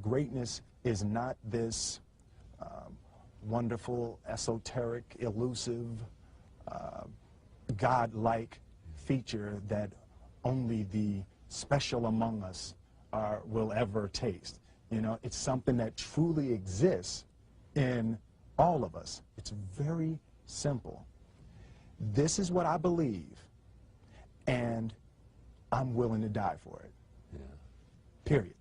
greatness is not this wonderful, esoteric, elusive, God-like feature that only the special among us will ever taste. You know, it's something that truly exists in all of us. It's very simple. This is what I believe, and I'm willing to die for it. Yeah. Period.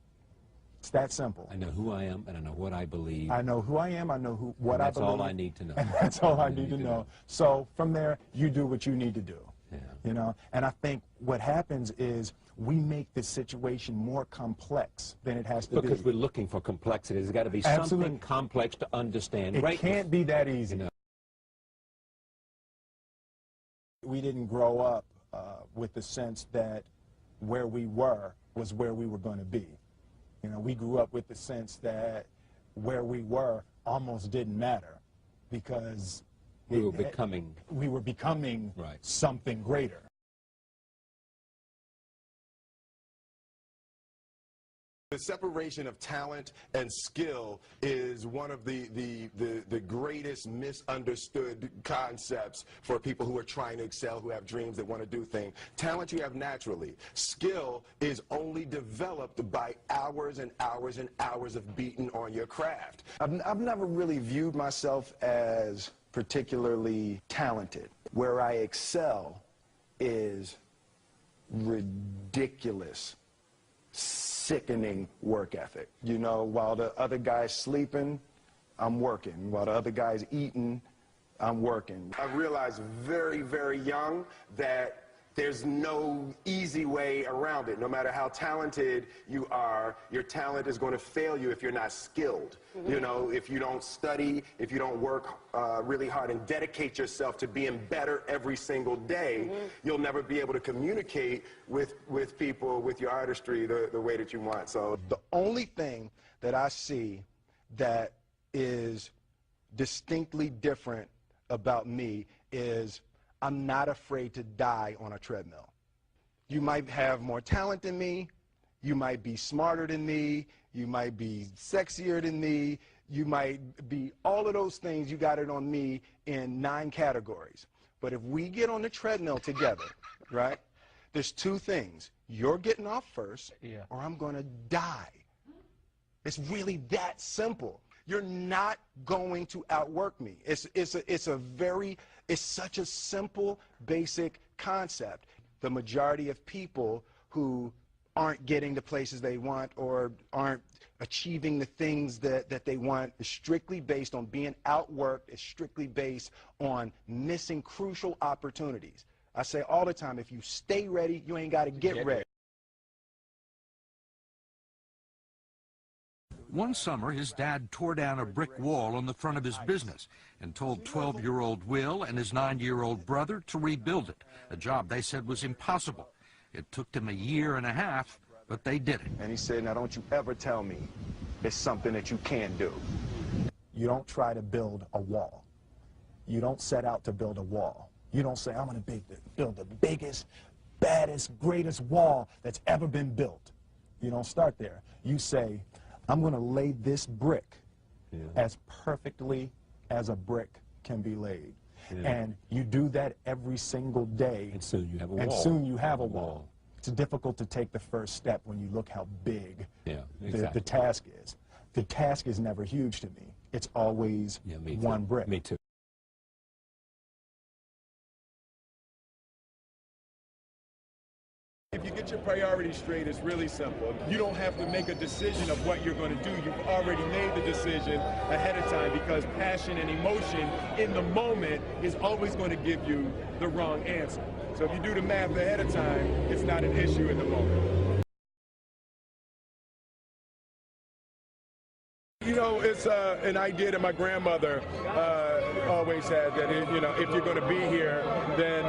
It's that simple. I know who I am, and I know what I believe. I know who I am, I know what I believe. That's all I need to know. And that's all I need to know. So from there, you do what you need to do. Yeah. You know, and I think what happens is we make this situation more complex than it has to be. Because we're looking for complexity. There's got to be something complex to understand. It can't be that easy. You know. We didn't grow up with the sense that where we were was where we were going to be. You know, we grew up with the sense that where we were almost didn't matter because we were becoming right. Something greater. The separation of talent and skill is one of the greatest misunderstood concepts for people who are trying to excel, who have dreams, that want to do things. Talent you have naturally. Skill is only developed by hours and hours and hours of beating on your craft. I've never really viewed myself as particularly talented. Where I excel is ridiculous, sickening work ethic. You know, while the other guy's sleeping, I'm working. While the other guy's eating, I'm working. I realized very, very young that there's no easy way around it. No matter how talented you are, your talent is going to fail you if you're not skilled. Mm-hmm. You know, if you don't study, if you don't work really hard and dedicate yourself to being better every single day, mm-hmm. you'll never be able to communicate with people, with your artistry, the way that you want. So the only thing that I see that is distinctly different about me is I'm not afraid to die on a treadmill. You might have more talent than me, you might be smarter than me, you might be sexier than me, you might be all of those things. You got it on me in 9 categories. But if we get on the treadmill together, right, there's 2 things. You're getting off first, or I'm going to die. It's really that simple. You're not going to outwork me. It's such a simple, basic concept. The majority of people who aren't getting the places they want or aren't achieving the things that they want is strictly based on being outworked, is strictly based on missing crucial opportunities. I say all the time, if you stay ready, you ain't got to get ready. One summer, his dad tore down a brick wall on the front of his business and told 12-year-old Will and his 9-year-old brother to rebuild it, a job they said was impossible. It took them 1.5 years, but they did it. And he said, now don't you ever tell me it's something that you can't do. You don't try to build a wall. You don't set out to build a wall. You don't say, I'm going to build the biggest, baddest, greatest wall that's ever been built. You don't start there. You say, I'm going to lay this brick as perfectly as a brick can be laid. And you do that every single day. And soon you have a wall. And soon you have a wall. It's difficult to take the first step when you look how big the task is. The task is never huge to me. It's always one brick. Me too. If you get your priorities straight, it's really simple. You don't have to make a decision of what you're going to do. You've already made the decision ahead of time, because passion and emotion in the moment is always going to give you the wrong answer. So if you do the math ahead of time, it's not an issue in the moment. You know, it's an idea that my grandmother always had, that if you're going to be here, then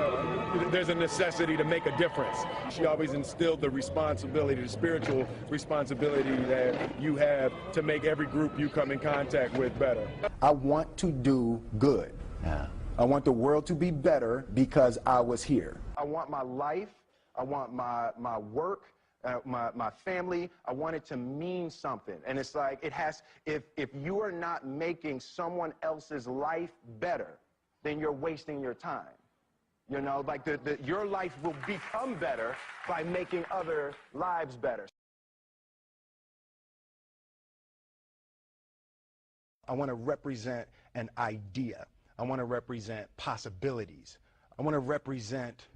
there's a necessity to make a difference. She always instilled the responsibility, the spiritual responsibility that you have to make every group you come in contact with better. I want to do good. I want the world to be better because I was here. I want my life, I want my work, my family. I want it to mean something. And it's like, it has, if you are not making someone else's life better, then you're wasting your time. You know, like your life will become better by making other lives better. I want to represent an idea. I want to represent possibilities. I want to represent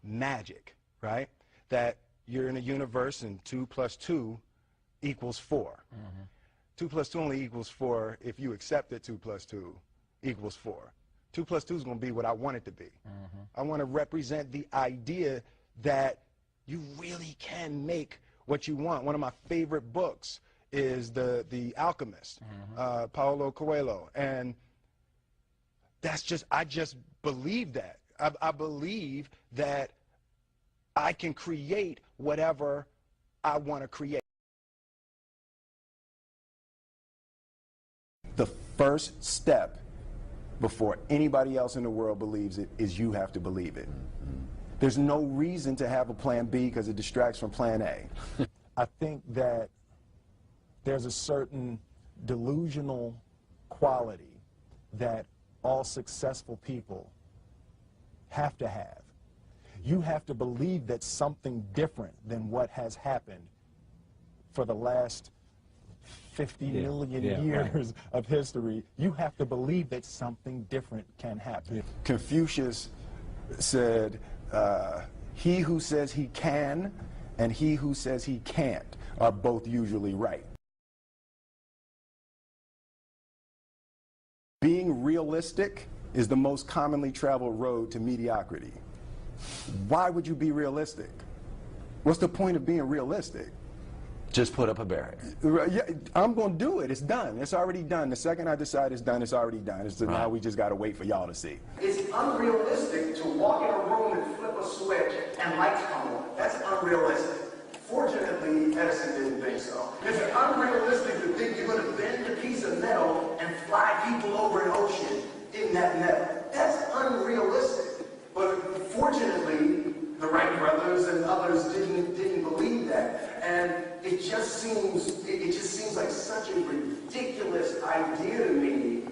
magic, right? That you're in a universe and 2 + 2 = 4. 2 + 2 only equals 4 if you accept that 2 + 2 = 4. 2 + 2 is going to be what I want it to be. I want to represent the idea that you really can make what you want. One of my favorite books is The Alchemist, Paulo Coelho. And that's just, I just believe that. I believe that I can create whatever I want to create. The first step before anybody else in the world believes it is you have to believe it. There's no reason to have a plan B because it distracts from plan A. I think that there's a certain delusional quality that all successful people have to have. You have to believe that something different than what has happened for the last 50 million years of history. You have to believe that something different can happen. Confucius said, he who says he can and he who says he can't are both usually right. Being realistic is the most commonly traveled road to mediocrity. Why would you be realistic? What's the point of being realistic? Just put up a barrier. Yeah, I'm going to do it. It's done. It's already done. The second I decide it's done, it's already done. It's right. Now we just got to wait for y'all to see. It's unrealistic to walk in a room and flip a switch and lights come on. That's unrealistic. Fortunately, Edison didn't think so. It's unrealistic to think you're going to bend a piece of metal and fly people over an ocean in that metal. That's unrealistic. But fortunately, the Wright brothers and others didn't believe that. And it just seems like such a ridiculous idea to me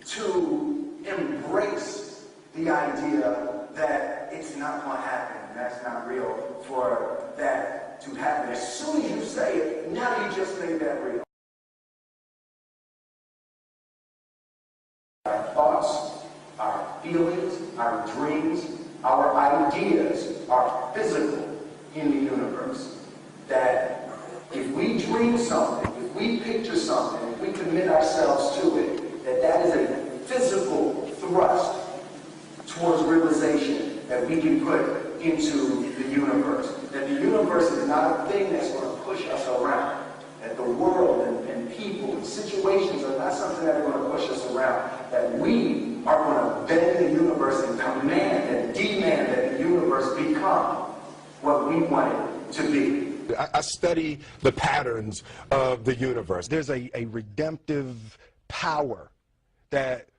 to embrace the idea that it's not going to happen. That's not real for that to happen. As soon as you say it, now you just made that real. Our thoughts, our feelings, our dreams, our ideas are physical in the universe. That if we dream something, if we picture something, if we commit ourselves to it, that is a physical thrust towards realization that we can put into the universe. That the universe is not a thing that's going to push us around. That the world and people and situations are not something that are going to push us around. That we are going to bend the universe and command and demand that the universe become what we want it to be. I study the patterns of the universe. There's a redemptive power that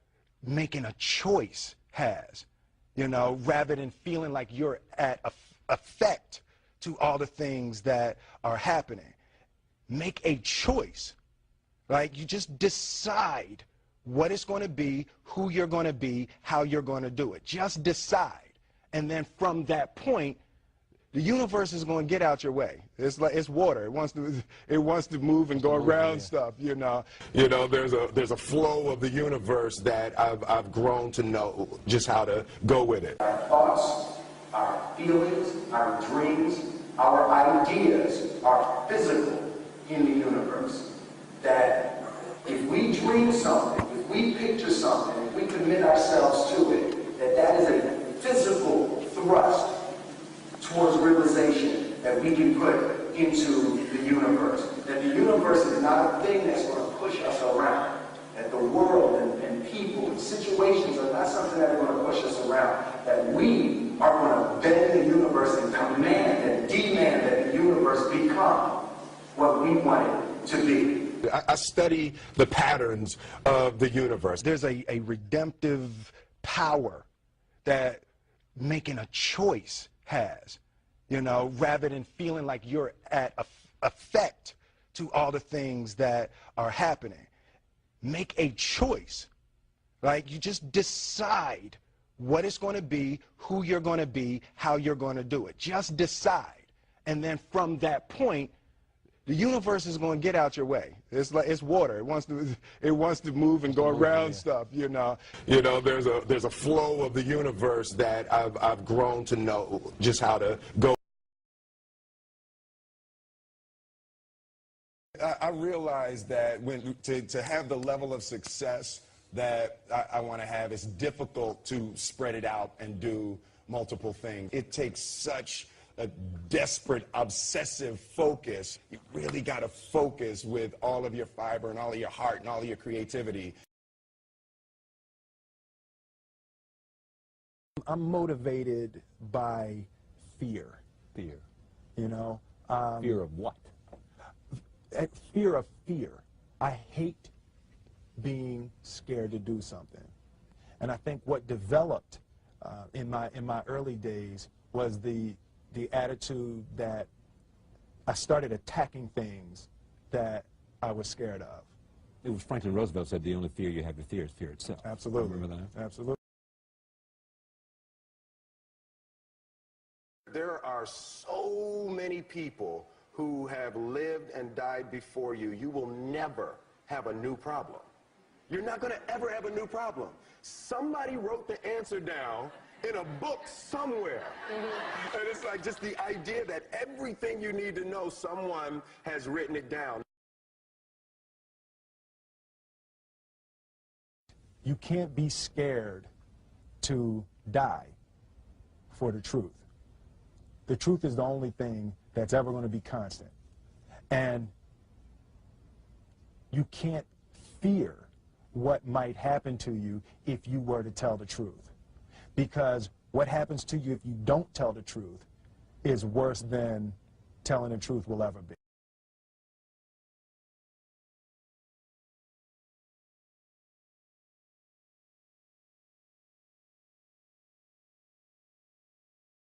making a choice has, you know, rather than feeling like you're at effect to all the things that are happening. Make a choice, right? You just decide what it's going to be, who you're going to be, how you're going to do it. Just decide. And then from that point, the universe is going to get out your way. It's like it's water. It wants to move and go around stuff. You know, there's a flow of the universe that I've grown to know just how to go with it. Our thoughts, our feelings, our dreams, our ideas are physical in the universe. That if we dream something, if we picture something, if we commit ourselves to it, that is a physical thrust towards realization that we can put into the universe. That the universe is not a thing that's going to push us around. That the world and people and situations are not something that are going to push us around. That we are going to bend the universe and command and demand that the universe become what we want it to be. I study the patterns of the universe. There's a redemptive power that making a choice has, you know, rather than feeling like you're at effect to all the things that are happening. Make a choice. Like, you just decide what it's going to be, who you're going to be, how you're going to do it. Just decide. And then from that point, the universe is going to get out your way. It's like it's water. It wants to move and go around stuff, you know. You know, there's a flow of the universe that I've grown to know just how to go. I realize that to have the level of success that I want to have, it's difficult to spread it out and do multiple things. It takes such a desperate, obsessive focus. You really got to focus with all of your fiber and all of your heart and all of your creativity. I'm motivated by fear. Fear. You know? Fear of what? Fear of fear. I hate being scared to do something. And I think what developed in my early days was the attitude that I started attacking things that I was scared of. It was Franklin Roosevelt said the only fear you have to fear is fear itself. Absolutely. Remember that? Absolutely. There are so many people who have lived and died before you. You will never have a new problem. You're not going to ever have a new problem. Somebody wrote the answer down in a book somewhere. And it's like just the idea that everything you need to know, someone has written it down. You can't be scared to die for the truth. The truth is the only thing that's ever going to be constant. And you can't fear what might happen to you if you were to tell the truth. Because what happens to you if you don't tell the truth is worse than telling the truth will ever be.